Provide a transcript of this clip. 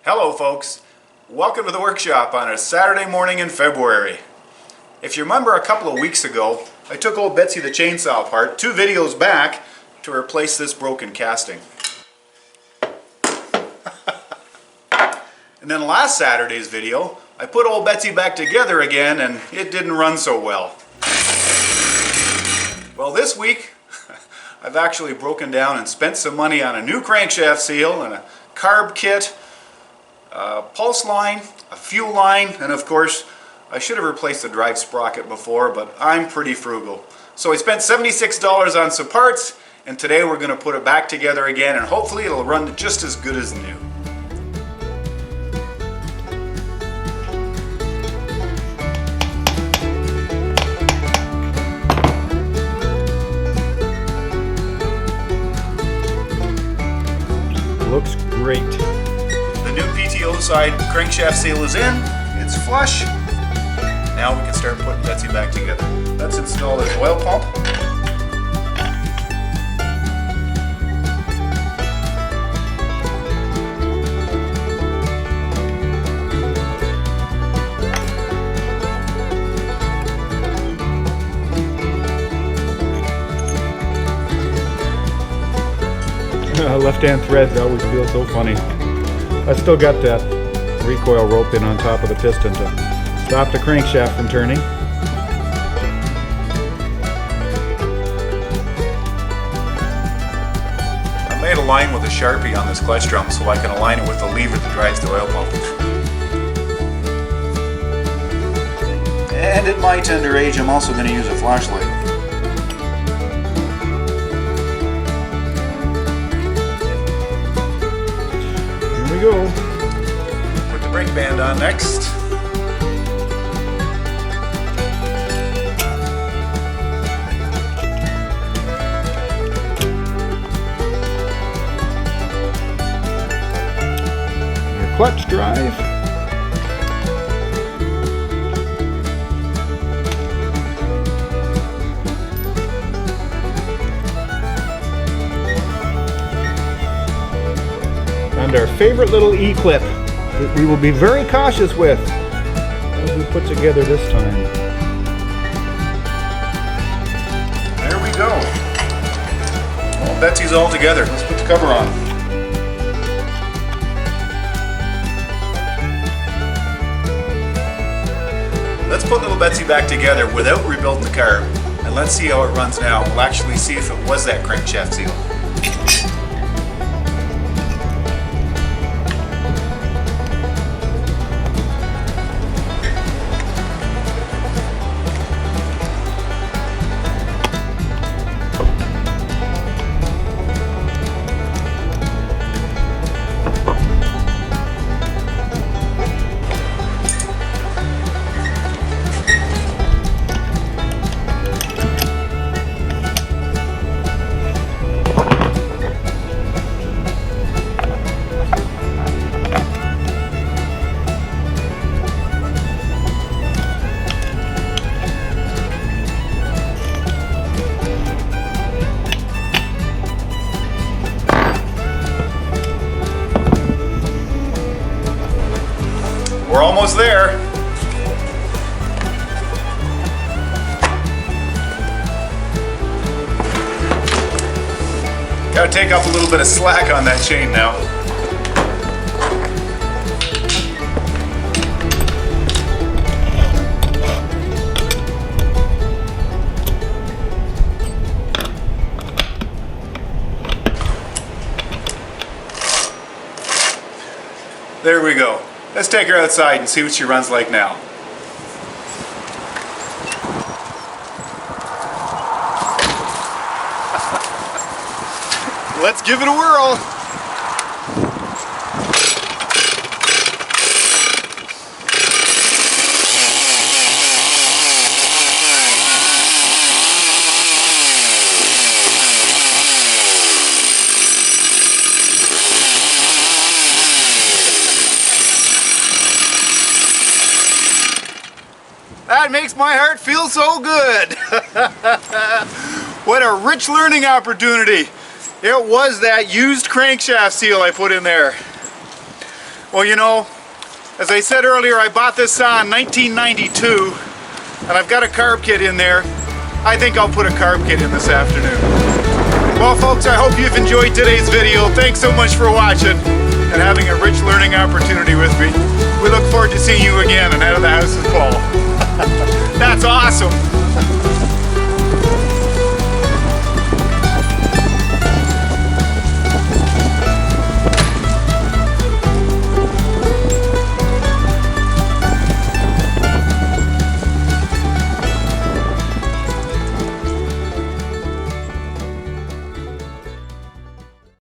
Hello folks, welcome to the workshop on a Saturday morning in February. If you remember a couple of weeks ago, I took old Betsy the chainsaw apart 2 videos back to replace this broken casting. And then last Saturday's video, I put old Betsy back together again and it didn't run so well. Well, this week I've actually broken down and spent some money on a new crankshaft seal and a carb kit, a pulse line, a fuel line, and of course I should have replaced the drive sprocket before, but I'm pretty frugal. So I spent $76 on some parts, and today we're going to put it back together again, and hopefully it'll run just as good as new. Looks great. The new PTO side crankshaft seal is in, it's flush. Now we can start putting Betsy back together. Let's install this oil pump. Left-hand threads always feel so funny. I still got that recoil rope in on top of the piston to stop the crankshaft from turning. I made a line with a Sharpie on this clutch drum so I can align it with the lever that drives the oil pump. And at my tender age, I'm also going to use a flashlight. Here we go. Put the brake band on next. Your clutch drive. And our favorite little E-clip that we will be very cautious with as we put together this time. There we go. Well, Betsy's all together. Let's put the cover on. Let's put little Betsy back together without rebuilding the carb. And let's see how it runs now. We'll actually see if it was that crankshaft seal. We're almost there. Gotta take off a little bit of slack on that chain now. There we go. Let's take her outside and see what she runs like now. Let's give it a whirl. That makes my heart feel so good. What a rich learning opportunity. It was that used crankshaft seal I put in there. Well, you know, as I said earlier, I bought this saw in 1992, and I've got a carb kit in there. I think I'll put a carb kit in this afternoon. Well, folks, I hope you've enjoyed today's video. Thanks so much for watching and having a rich learning opportunity with me. We look forward to seeing you again, and Out of the House with Paul.